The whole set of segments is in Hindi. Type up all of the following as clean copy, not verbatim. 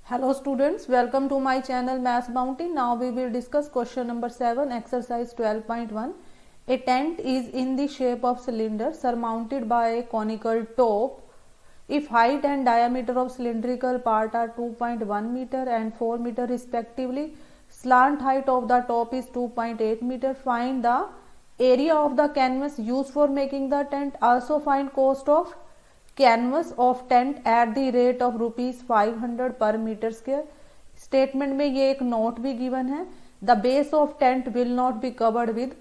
Hello students, welcome to my channel Maths Bounty. Now we will discuss question number 7, exercise 12.1. A tent is in the shape of cylinder surmounted by a conical top. If height and diameter of cylindrical part are 2.1 meter and 4 meter respectively, slant height of the top is 2.8 meter. Find the area of the canvas used for making the tent. Also find cost of canvas of tent at the rate of ₹500 पर मीटर स्क्वायर। स्टेटमेंट में ये एक नोट भी गिवन है, the base of tent will not be covered with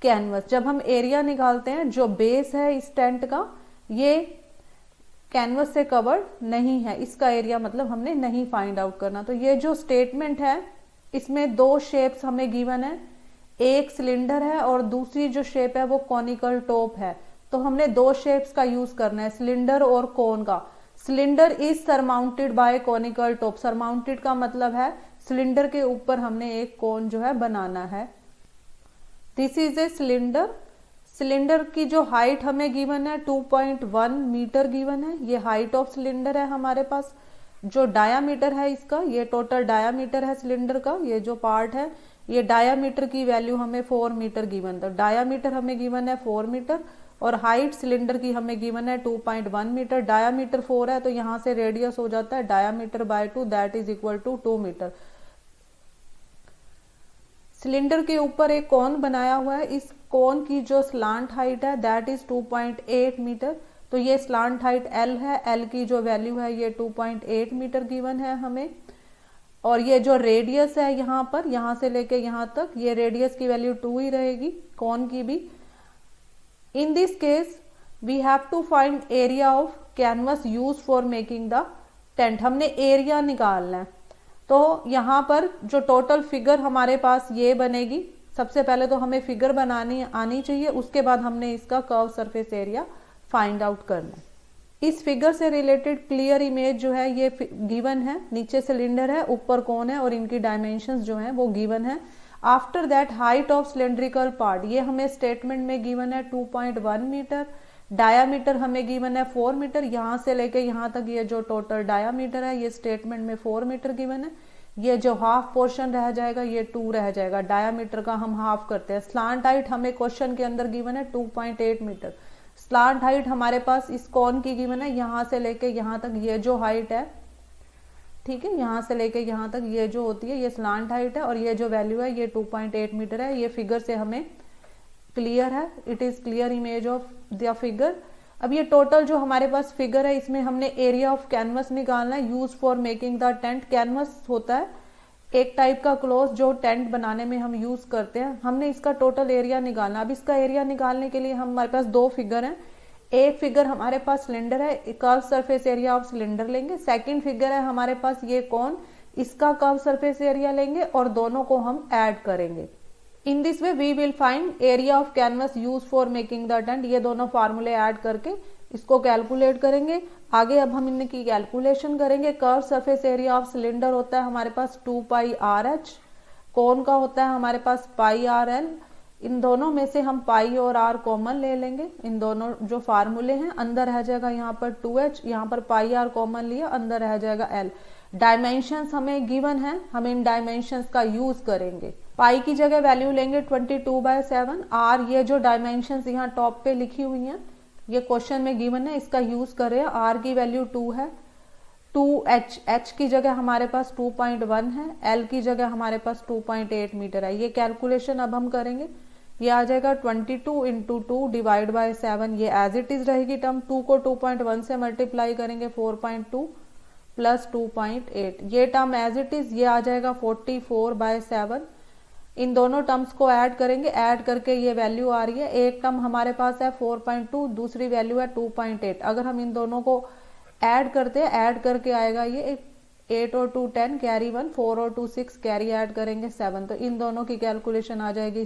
canvas. जब हम एरिया निकालते हैं, जो बेस है इस टेंट का ये कैनवस से कवर्ड नहीं है, इसका एरिया मतलब हमने नहीं फाइंड आउट करना। तो ये जो स्टेटमेंट है इसमें दो शेप्स हमें गिवन है, एक सिलेंडर है और दूसरी जो शेप है वो कॉनिकल टॉप है। तो हमने दो शेप्स का यूज करना है, सिलेंडर और कोन का। Cylinder is surmounted bye conical top. Surmounted का मतलब है सिलेंडर के ऊपर हमने एक कोन जो है बनाना है। This is a cylinder. Cylinder की जो हाइट हमें गिवन है 2.1 मीटर गिवन है, ये हाइट ऑफ सिलेंडर है हमारे पास। जो डायामीटर है इसका, ये टोटल डायामीटर है सिलेंडर का, ये जो पार्ट है ये डायामीटर की वैल्यू हमें 4 मीटर गिवन। तो डायामीटर हमें गिवन है 4 मीटर और हाइट सिलेंडर की हमें गिवन है 2.1 मीटर। डायामीटर 4 है तो यहां से रेडियस हो जाता है diameter by 2, that is equal to 2 metre. Cylinder के ऊपर एक कोन बनाया हुआ है, इस कोन की जो स्लांट हाइट है दैट इज 2.8 मीटर। तो ये स्लांट हाइट L है, L की जो वैल्यू है ये 2.8 मीटर गिवन है हमें। और ये जो रेडियस है यहाँ पर, यहां से लेके यहां तक, ये रेडियस की वैल्यू 2 ही रहेगी, कोन की भी। In this case, we have to find area of canvas used for making the tent. हमने एरिया निकालना है। तो यहाँ पर जो टोटल फिगर हमारे पास ये बनेगी। सबसे पहले तो हमें फिगर बनानी आनी चाहिए, उसके बाद हमने इसका curve surface area find out करना है। इस फिगर से रिलेटेड क्लियर इमेज जो है ये गिवन है। नीचे सिलेंडर है, ऊपर कोन है और इनकी डायमेंशंस जो है वो गिवन है। After that height of cylindrical part, ये हमें स्टेटमेंट में गिवन है 2.1 मीटर। डायामीटर हमें गिवन है 4 मीटर। यहां से लेके यहां तक ये जो टोटल डायामीटर है ये स्टेटमेंट में 4 मीटर गिवन है। ये जो हाफ पोर्शन रह जाएगा ये 2 रह जाएगा, डायामीटर का हम हाफ करते हैं। स्लांट हाइट हमें क्वेश्चन के अंदर गिवन है 2.8 मीटर। स्लांट हाइट हमारे पास इस कोन की गिवन है, यहां से लेके यहां तक ये जो हाइट है, ठीक है, यहां से लेके यहां तक ये जो होती है ये स्लांट हाइट है और ये जो वैल्यू है ये 2.8 मीटर है। ये फिगर से हमें क्लियर है, it is clear image of the figure. अब ये टोटल जो हमारे पास फिगर है इसमें हमने एरिया ऑफ कैनवस निकालना है use for making the tent. Canvas होता है एक टाइप का क्लॉथ जो टेंट बनाने में हम यूज करते हैं। हमने इसका टोटल एरिया निकालना। अब इसका एरिया निकालने के लिए हमारे पास दो फिगर हैं। एक फिगर हमारे पास सिलेंडर है, curve surface area of cylinder लेंगे। सेकंड फिगर है हमारे पास ये कोन, इसका कर्व सरफेस एरिया लेंगे और दोनों को हम ऐड करेंगे। In this way we will find area of canvas use for making the tent. ये दोनों फार्मूले ऐड करके इसको कैलकुलेट करेंगे। आगे अब हम इनकी कैलकुलेशन करेंगे। Curve surface area of cylinder होता है हमारे पास 2πRh, कोन का होता है हमारे पास πRL। इन दोनों में से हम पाई और आर कॉमन ले लेंगे। इन दोनों जो फार्मूले हैं, अंदर रह जाएगा यहाँ पर 2h, यहाँ पर पाई आर कॉमन लिया, अंदर रह जाएगा L। डायमेंशंस हमें गिवन है, हम इन डायमेंशंस का यूज करेंगे। पाई की जगह वैल्यू लेंगे 22/7। आर ये जो डायमेंशंस यहाँ टॉप पे लिखी हुई हैं ये क्वेश्चन में गिवन है, इसका यूज करें। आर की वैल्यू 2 है। 2h, h की जगह हमारे पास 2.1 है, L की जगह हमारे पास 2.8 मीटर है। ये कैलकुलेशन अब हम करेंगे। ये आ जाएगा 22 इंटू 2 डिवाइड बाय 7। ये एज इट इज रहेगी टर्म। 2 को 2.1 से मल्टीप्लाई करेंगे 4.2 प्लस 2.8। ये टर्म एज इट इज, ये आ जाएगा 44/7। इन दोनों टर्म्स को ऐड करेंगे, ऐड करके ये वैल्यू आ रही है। एक टर्म हमारे पास है 4.2, दूसरी वैल्यू है 2.8। अगर हम इन दोनों को ऐड करते हैं, ऐड करके आएगा ये 8 और 2 10 कैरी 1, 4 और 2 6 कैरी ऐड करेंगे 7। तो इन दोनों की कैलकुलेशन आ जाएगी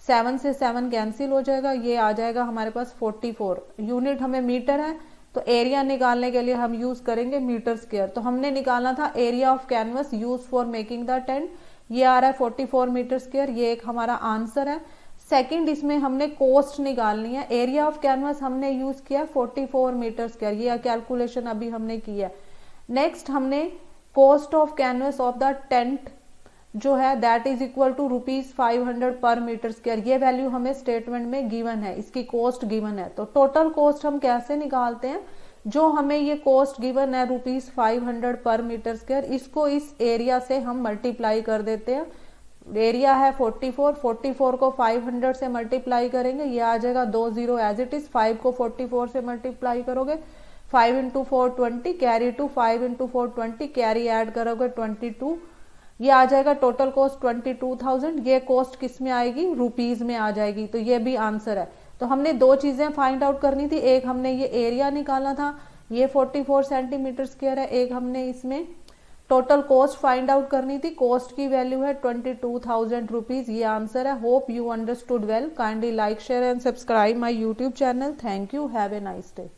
7 से 7 कैंसिल हो जाएगा। ये आ जाएगा हमारे पास 44। यूनिट हमें मीटर है तो एरिया निकालने के लिए हम यूज करेंगे मीटर स्क्वायर। तो हमने निकालना था area of canvas use for making the tent, ये आ रहा है 44 मीटर स्क्वायर। ये एक हमारा आंसर है। सेकंड, इसमें हमने कॉस्ट निकालनी है। एरिया ऑफ कैनवस हमने यूज किया 44 मीटर स्क्वायर, ये कैलकुलेशन अभी हमने किया। नेक्स्ट हमने cost of canvas of the tent जो है दैट इज इक्वल टू ₹500 पर मीटर स्क्वायर। ये वैल्यू हमें स्टेटमेंट में गिवन है, इसकी कॉस्ट गिवन है। तो टोटल कॉस्ट हम कैसे निकालते हैं, जो हमें ये कॉस्ट गिवन है ₹500 पर मीटर स्क्वायर, इसको इस एरिया से हम मल्टीप्लाई कर देते हैं। एरिया है 44 को 500 से मल्टीप्लाई करेंगे, ये आ जाएगा 20 एज इट इज। 5 को 44 से मल्टीप्लाई करोगे, 5 into 4 20, carry two 5 into 4 20, carry add करोगे 22, ये आ जाएगा टोटल कॉस्ट 22,000। ये कॉस्ट किस में आएगी, रुपीज में आ जाएगी। तो ये भी आंसर है। तो हमने दो चीजें फाइंड आउट करनी थी, एक हमने ये एरिया निकाला था, ये 44 सेंटीमीटर स्क्वायर है, एक हमने इसमें टोटल कॉस्ट फाइंड आउट करनी थी। कॉस्ट की वैल्यू है 22,000 रुपीज। ये आंसर है। Hope you understood well. Kindly like share and subscribe my YouTube channel. Thank you. Have a nice day.